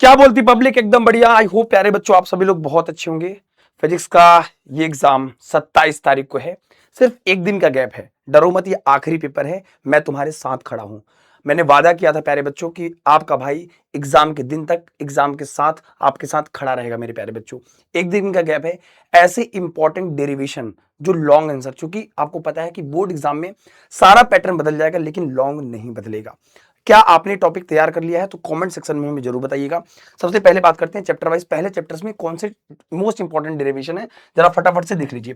क्या बोलती पब्लिक? एकदम बढ़िया। आई होप प्यारे बच्चों आप सभी लोग बहुत अच्छे होंगे। फिजिक्स का ये एग्जाम 27 तारीख को है। सिर्फ एक दिन का गैप है, डरो मत, ये आखिरी पेपर है। मैं तुम्हारे साथ खड़ा हूं। मैंने वादा किया था प्यारे बच्चों कि आपका भाई एग्जाम के दिन तक एग्जाम के साथ आपके साथ खड़ा रहेगा। मेरे प्यारे बच्चों, एक दिन का गैप है। ऐसे इंपॉर्टेंट डेरिवेशन जो लॉन्ग आंसर, चूंकि आपको पता है कि बोर्ड एग्जाम में सारा पैटर्न बदल जाएगा लेकिन लॉन्ग नहीं बदलेगा। क्या आपने टॉपिक तैयार कर लिया है? तो कमेंट सेक्शन में हमें जरूर बताइएगा। सबसे पहले बात करते हैं चैप्टर वाइज। पहले चैप्टर्स में कौन से मोस्ट इंपॉर्टेंट डेरिवेशन है, जरा फटाफट से देख लीजिए।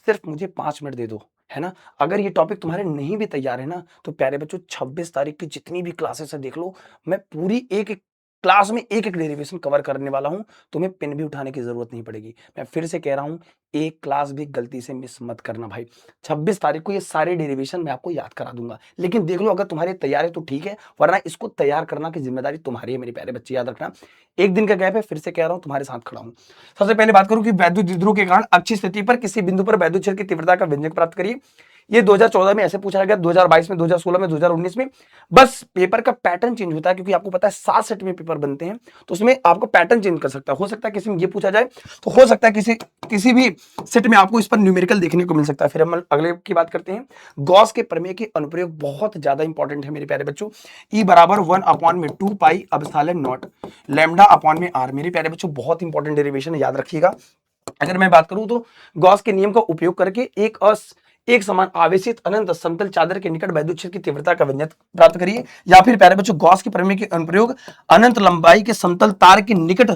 सिर्फ मुझे 5 मिनट दे दो, है ना। अगर ये टॉपिक तुम्हारे नहीं भी तैयार है ना, तो प्यारे बच्चों 26 तारीख की जितनी भी क्लासेस है देख लो। मैं पूरी एक एक क्लास में एक एक डेरिवेशन कवर करने वाला हूं। तुम्हें पेन भी उठाने की जरूरत नहीं पड़ेगी। मैं फिर से कह रहा हूं, एक क्लास भी गलती से मिस मत करना भाई। 26 तारीख को ये सारे डेरिवेशन मैं आपको याद करा दूंगा। लेकिन देख लो, अगर तुम्हारे तैयार है तो ठीक है, वरना इसको तैयार करना की जिम्मेदारी तुम्हारी है मेरे प्यारे बच्चे, याद रखना। एक दिन का गैप है, फिर से कह रहा हूं, तुम्हारे साथ खड़ा हूं। सबसे पहले बात करूं कि वैद्युत द्विध्रुव के कारण अक्षीय स्थिति पर किसी बिंदु पर वैद्युत क्षेत्र की तीव्रता का व्यंजक प्राप्त करिए। ये 2014 में ऐसे पूछा गया, 2022 में, 2016 में, 2019 में। बस पेपर का पैटर्न चेंज होता है, क्योंकि आपको पता है 7 सेट में पेपर बनते हैं, तो उसमें आपको पैटर्न चेंज कर सकता है। हो सकता है किसी में ये पूछा जाए, तो हो सकता है किसी भी सेट में आपको इस पर न्यूमेरिकल देखने को मिल सकता है। फिर हम अगले की बात करते हैं। गॉस के प्रमेय के अनुप्रयोग बहुत ज्यादा इंपॉर्टेंट है मेरे प्यारे बच्चों। ई बराबर 1/2 pi epsilon not lambda upon में आर। मेरे प्यारे बच्चों बहुत इंपॉर्टेंट डेरिवेशन है, याद रखिएगा। अगर मैं बात करूं तो गॉस के नियम का उपयोग करके एक समान आवेशित अनंत समतल चादर के निकट वैद्युत क्षेत्र की तीव्रता का व्यंजक प्राप्त करिए। या फिर प्यारे बच्चों, गॉस के प्रमेय के अनुप्रयोग अनंत लंबाई के समतल तार के निकट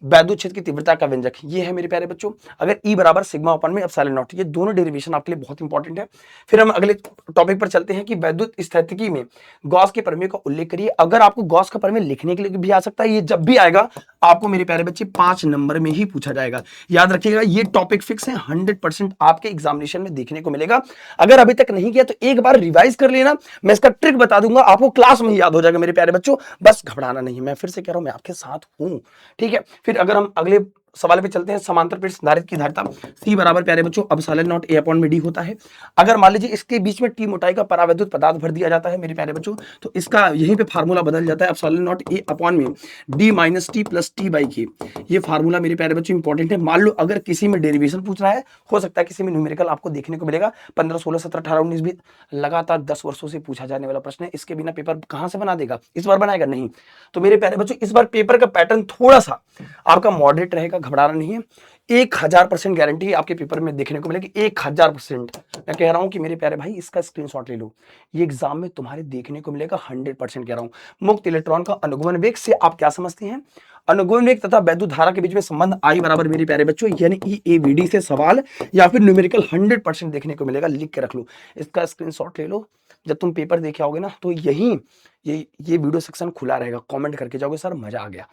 वैद्युत क्षेत्र की तीव्रता का व्यंजक, ये है मेरे प्यारे बच्चों। अगर ई बराबर सिग्मा अपन में एप्सिलॉन नॉट, ये दोनों डेरिवेशन आपके लिए बहुत इंपॉर्टेंट है। फिर हम अगले टॉपिक पर चलते हैं कि वैद्युत स्थितिकी में गॉस के प्रमेय का उल्लेख करिए। अगर आपको गॉस का प्रमेय लिखने के लिए भी आ सकता है, ये जब भी आएगा आपको मेरे प्यारे बच्चे 5 नंबर में ही पूछा जाएगा। याद रखिएगा, ये टॉपिक फिक्स है, 100% आपके एग्जामिनेशन में देखने को मिलेगा। अगर अभी तक नहीं किया तो एक बार रिवाइज कर लेना, मैं इसका ट्रिक बता दूंगा, आपको क्लास में ही याद हो जाएगा मेरे प्यारे बच्चों। बस घबराना नहीं, मैं फिर से कह रहा हूं, मैं आपके साथ हूं, ठीक है। फिर अगर हम अगले सवाल पे चलते हैं, समांतर पृष्ठ संधारित्र की धारिता सी बराबर प्यारे बच्चों एप्सिलॉन नॉट ए अपॉन में डी होता है। अगर मान लीजिए इसके बीच में टी मोटाई का परावैद्युत पदार्थ भर दिया जाता है मेरे प्यारे बच्चों, तो इसका यहीं पे फार्मूला बदल जाता है, एप्सिलॉन नॉट ए अपॉन में D minus T plus T by के। ये फार्मूला मेरे प्यारे बच्चों इंपॉर्टेंट है। मान लो अगर किसी में डेरिवेशन पूछ रहा है, हो सकता है किसी में न्यूमेरिकल आपको देखने को मिलेगा। 15, 16, 17, 18, 19 भी लगातार 10 वर्षों से पूछा जाने वाला प्रश्न है। इसके बिना पेपर कहां से बना देगा? इस बार बनाएगा नहीं। तो मेरे प्यारे बच्चों, इस बार पेपर का पैटर्न थोड़ा सा आपका मॉडरेट रहेगा, घबराना नहीं है। 1000% गारंटी आपके पेपर में देखने को मिलेगी, 1000%। मैं कह रहा हूं कि मेरे प्यारे भाई, इसका स्क्रीनशॉट ले लो, ये एग्जाम में तुम्हारे देखने को मिलेगा, 100% कह रहा हूं। मुक्त इलेक्ट्रॉन का अनुगमन वेग से आप क्या समझते हैं? अनुगमन वेग तथा वैद्युत धारा के बीच में संबंध आई बराबर मेरे प्यारे बच्चों यानी EAVD से सवाल या फिर न्यूमेरिकल 100% देखने को मिलेगा, लिख के रख लो, इसका स्क्रीनशॉट ले लो। जब तुम पेपर देखे आओगे ना, तो ये वीडियो सेक्शन खुला रहेगा, कमेंट करके जाओगे सर मजा आ गया।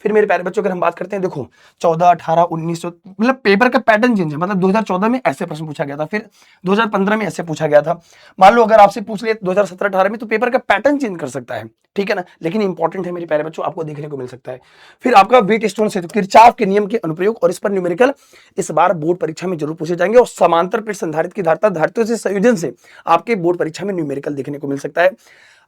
फिर मेरे प्यारे बच्चों, अगर हम बात करते हैं, देखो 14, 18, 19, मतलब पेपर का पैटर्न चेंज है। मतलब 2014 में ऐसे प्रश्न पूछा गया था, फिर 2015 में ऐसे पूछा गया था। मान लो अगर आपसे पूछ लिया 2017, 18 में, तो पेपर का पैटर्न चेंज कर सकता है, ठीक है ना। लेकिन इंपॉर्टेंट है मेरे प्यारे बच्चों, आपको देखने को मिल सकता है। फिर आपका वेट स्टोन से किरचॉफ के नियम के अनुप्रयोग और इस पर न्यूमेरिकल इस बार बोर्ड परीक्षा में जरूर पूछे जाएंगे। और समांतर पृष्ठ संधारित्र की धारिता धारित्रों से संयोजन से आपके बोर्ड परीक्षा में न्यूमेरिकल देखने को मिल सकता है।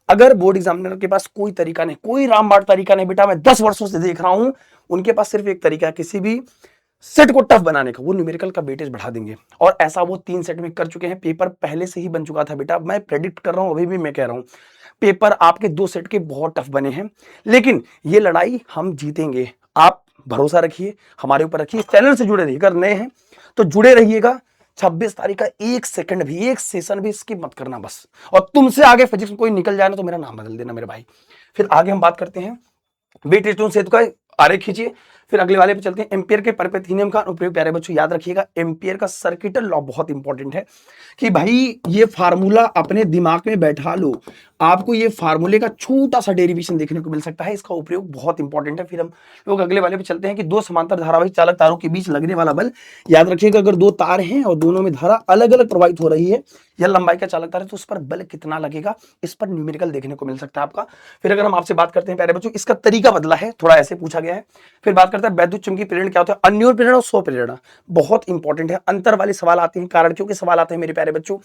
अगर बोर्ड एग्जामिनर के पास कोई तरीका नहीं, कोई रामबाण तरीका नहीं, बेटा मैं 10 वर्षों से देख रहा हूं, उनके पास सिर्फ एक तरीका है किसी भी सेट को टफ बनाने का, वो न्यूमेरिकल का वेटेज बढ़ा देंगे। और ऐसा वो 3 सेट में कर चुके हैं। पेपर पहले से ही बन चुका था बेटा, मैं प्रेडिक्ट कर रहा हूं, अभी भी मैं कह रहा हूं, पेपर आपके 2 सेट के बहुत टफ बने हैं। लेकिन ये लड़ाई हम जीतेंगे, आप भरोसा रखिए, हमारे ऊपर रखिए। चैनल से जुड़े रहिए, अगर नए हैं तो जुड़े रहिएगा। 26 तारीख का एक सेकंड भी, एक सेशन भी स्किप मत करना बस। और तुमसे आगे फिजिक्स में कोई निकल जाए ना, तो मेरा नाम बदल देना मेरे भाई। फिर आगे हम बात करते हैं वेट स्टोन सेतु का आरेख खींचिए। फिर अगले वाले पे चलते हैं, एम्पियर के परपेथ नियम का उपयोग। प्यारे बच्चों याद रखिएगा, एम्पियर का सर्किटल लॉ बहुत इंपॉर्टेंट है कि भाई ये फार्मूला अपने दिमाग में बैठा लो। आपको ये फार्मूले का छोटा सा डेरिवेशन देखने को मिल सकता है, इसका उपयोग बहुत इंपॉर्टेंट है। फिर हम लोग अगले वाले पे चलते हैं कि दो समांतर धारावाही चालक तारों के बीच लगने वाला बल। याद रखिएगा, अगर दो तार हैं और दोनों में धारा अलग अलग प्रवाहित हो रही है या लंबाई का चालक तार है, तो उस पर बल कितना लगेगा, इस पर न्यूमेरिकल देखने को मिल सकता है आपका। फिर अगर हम आपसे बात करते हैं प्यारे बच्चों, इसका तरीका बदला है, थोड़ा ऐसे पूछा गया है। फिर बात करते हैं वैद्युत चुंबकीय प्रेरण क्या होता है, अन्योन्य प्रेरण और स्वप्रेरणा, बहुत इंपॉर्टेंट है। अंतर वाले सवाल आते हैं, कारणियों के सवाल आते हैं मेरे प्यारे बच्चों,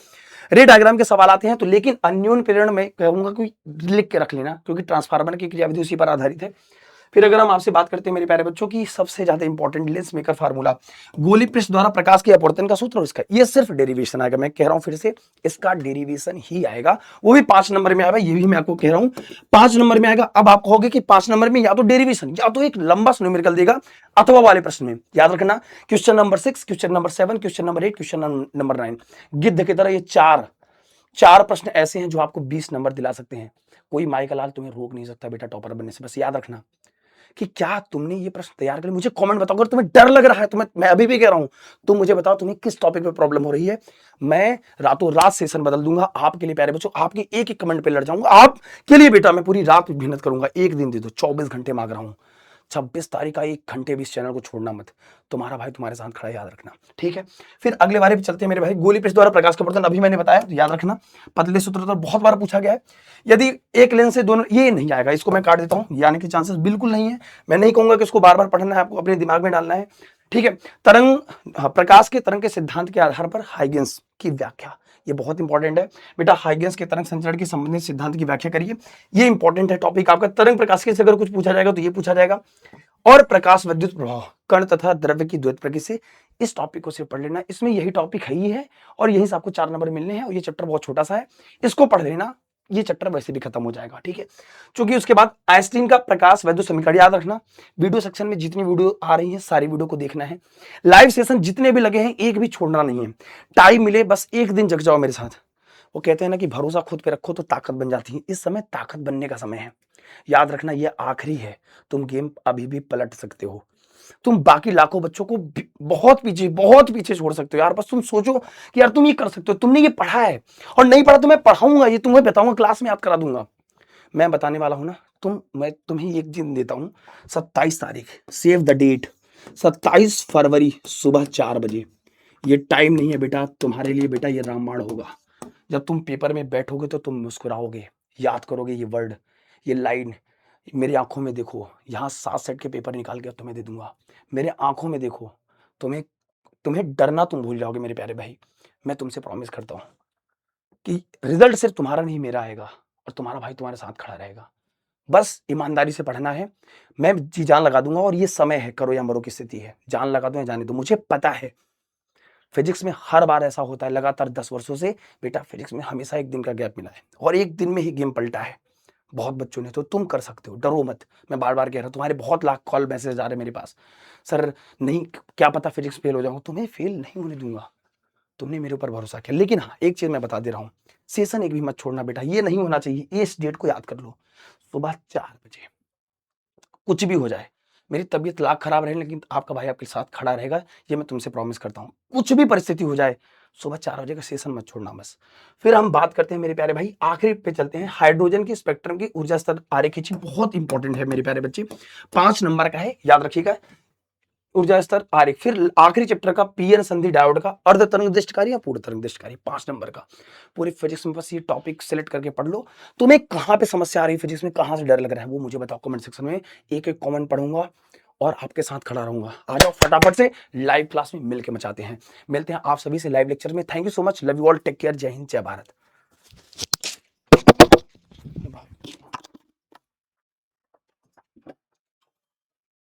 रे डायग्राम के सवाल आते हैं। तो लेकिन अन्योन्य प्रेरण में कहूंगा कि लिख के रख लेना, क्योंकि ट्रांसफार्मर की क्रियाविधि उसी पर आधारित है। फिर अगर हम आपसे बात करते हैं मेरे प्यारे बच्चों की सबसे ज्यादा इंपॉर्टेंट लेंस मेकर फार्मूला, गोली पृष्ठ द्वारा प्रकाश के अपवर्तन का सूत्र और इसका, ये सिर्फ डेरिवेशन आएगा। मैं कह रहा हूं फिर से, इसका डेरिवेशन ही आएगा, वो भी 5 नंबर में आएगा। ये भी मैं आपको कह रहा हूं 5 नंबर में आएगा। अब आप कहोगे कि 5 नंबर में या तो डेरिवेशन या तो एक लंबा न्यूमेरिकल देगा, अथवा वाले प्रश्न में याद रखना question number 6, question number 7, question number 8, question number 9, गिद्ध की तरह ये चार प्रश्न ऐसे हैं जो आपको 20 नंबर दिला सकते हैं। कोई माई का लाल तुम्हें रोक नहीं सकता बेटा टॉपर बनने से। बस याद रखना कि क्या तुमने ये प्रश्न तैयार कर, मुझे कमेंट बताओ। अगर तुम्हें डर लग रहा है, तुम्हें, मैं अभी भी कह रहा हूं, तुम मुझे बताओ तुम्हें किस टॉपिक पे प्रॉब्लम हो रही है। मैं रातों रात सेशन बदल दूंगा आपके लिए प्यारे बच्चों, आपके एक एक कमेंट पे लड़ जाऊंगा आपके लिए बेटा। मैं पूरी रात मेहनत करूंगा, एक दिन दे दो, 24 घंटे मांग रहा हूं। 26 तारीख का 1 घंटे भी इस चैनल को छोड़ना मत। तुम्हारा भाई तुम्हारे साथ खड़ा है, याद रखना, ठीक है। फिर अगले बारे पे चलते हैं मेरे भाई। गोली पृष्ठ द्वारा प्रकाश का अपवर्तन अभी मैंने बताया, तो याद रखना पतले सूत्र तो बहुत बार पूछा गया है। यदि एक लेंस से दोनों, ये नहीं आएगा, इसको मैं काट देता हूं, यानी कि चांसेस बिल्कुल नहीं है। मैं नहीं कहूंगा कि इसको बार बार पढ़ना है, आपको अपने दिमाग में डालना है, ठीक है। तरंग, प्रकाश के तरंग के सिद्धांत के आधार पर हाइगेंस की व्याख्या, ये बहुत इंपॉर्टेंट है बेटा। हाइगेंस के तरंग संचरण के संबंधित सिद्धांत की व्याख्या करिए, ये इंपॉर्टेंट है टॉपिक आपका। तरंग प्रकाश के से अगर कुछ पूछा जाएगा तो ये पूछा जाएगा। और प्रकाश विद्युत प्रभाव, कण तथा द्रव्य की द्वैत प्रकृति से, इस टॉपिक को सिर्फ पढ़ लेना, इसमें यही टॉपिक है ही है, और यही से आपको 4 नंबर मिलने हैं। और ये चैप्टर बहुत छोटा सा है, इसको पढ़ लेना, ये चैप्टर वैसे भी खत्म हो जाएगा, ठीक है। क्योंकि उसके बाद आइंस्टीन का प्रकाश वैद्युत समीकरण याद रखना। वीडियो सेक्शन में जितनी वीडियो आ रही है सारी वीडियो को देखना है। लाइव सेशन जितने भी लगे हैं एक भी छोड़ना नहीं है। टाइम मिले बस एक दिन जग जाओ मेरे साथ। वो कहते हैं ना कि भरोसा खुद पे रखो तो ताकत बन जाती है। इस समय ताकत बनने का समय है, याद रखना ये आखिरी है। तुम गेम अभी भी पलट सकते हो, तुम बाकी लाखों बच्चों को बहुत पीछे छोड़ सकते हो यार। बस तुम सोचो कि यार तुम ये कर सकते हो, तुमने ये पढ़ा है और नहीं पढ़ा तो मैं पढ़ाऊंगा, ये तुम्हें बताऊंगा, क्लास में याद करा दूंगा, मैं बताने वाला हूं ना। मैं तुम्हें एक दिन देता हूं, 27 तारीख, सेव द डेट, 27 फरवरी सुबह 4 बजे। ये टाइम नहीं है बेटा तुम्हारे लिए बेटा, ये रामबाण होगा। जब तुम पेपर में बैठोगे तो तुम मुस्कुराओगे, याद करोगे ये वर्ड, ये लाइन। मेरी आंखों में देखो, यहाँ 7 सेट के पेपर निकाल के तुम्हें दे दूंगा। मेरे आंखों में देखो, तुम्हें तुम्हें डरना तुम भूल जाओगे मेरे प्यारे भाई। मैं तुमसे प्रॉमिस करता हूँ कि रिजल्ट सिर्फ तुम्हारा नहीं मेरा आएगा, और तुम्हारा भाई तुम्हारे साथ खड़ा रहेगा। बस ईमानदारी से पढ़ना है, मैं जी जान लगा दूंगा। और ये समय है, करो या मरो की स्थिति है, जान लगा दो या जाने दो। मुझे पता है फिजिक्स में हर बार ऐसा होता है, लगातार 10 वर्षों से बेटा फिजिक्स में हमेशा एक दिन का गैप मिला है, और एक दिन में ही गेम पलटा है बहुत बच्चों ने। तो तुम कर सकते हो, डरो मत। मैं बार बार कह रहा हूं, तुम्हारे बहुत लाख कॉल मैसेज आ रहे हैं मेरे पास, सर नहीं क्या पता फिजिक्स फेल हो जाऊं। तुम्हें फेल नहीं होने दूंगा, तुमने मेरे ऊपर भरोसा किया। लेकिन हाँ एक चीज मैं बता दे रहा हूं, सेशन एक भी मत छोड़ना बेटा, ये नहीं होना चाहिए। ये इस डेट को याद कर लो, सुबह 4 बजे। कुछ भी हो जाए, मेरी तबीयत लाख खराब रहे, लेकिन आपका भाई आपके साथ खड़ा रहेगा, ये मैं तुमसे प्रॉमिस करता हूं। कुछ भी परिस्थिति हो जाए, सुबह 4 बजे का सेशन मत छोड़ना बस। फिर हम बात करते हैं मेरे प्यारे भाई, आखिरी पे चलते हैं, हाइड्रोजन के स्पेक्ट्रम की ऊर्जा स्तर आरेख खींची, बहुत इंपॉर्टेंट है मेरे प्यारे बच्चे, 5 नंबर का है, याद रखिएगा ऊर्जा स्तर आरेख। फिर आखिरी चैप्टर का पीएन संधि डायोड का अर्ध तरंग दैर्ध्यकारी या पूर्ण तरंग दैर्ध्यकारी, 5 नंबर का। पूरी फिजिक्स में बस ये टॉपिक सिलेक्ट करके पढ़ लो। तुम्हें कहां पे समस्या आ रही है फिजिक्स में, कहां से डर लग रहा है, वो मुझे बताओ कमेंट सेक्शन में। एक एक कमेंट पढ़ूंगा और आपके साथ खड़ा रहूंगा। आ जाओ फटाफट से, लाइव क्लास में मिलकर मचाते हैं। मिलते हैं आप सभी से लाइव लेक्चर में। Thank you so much, love you all, take care, जय हिंद, जय भारत।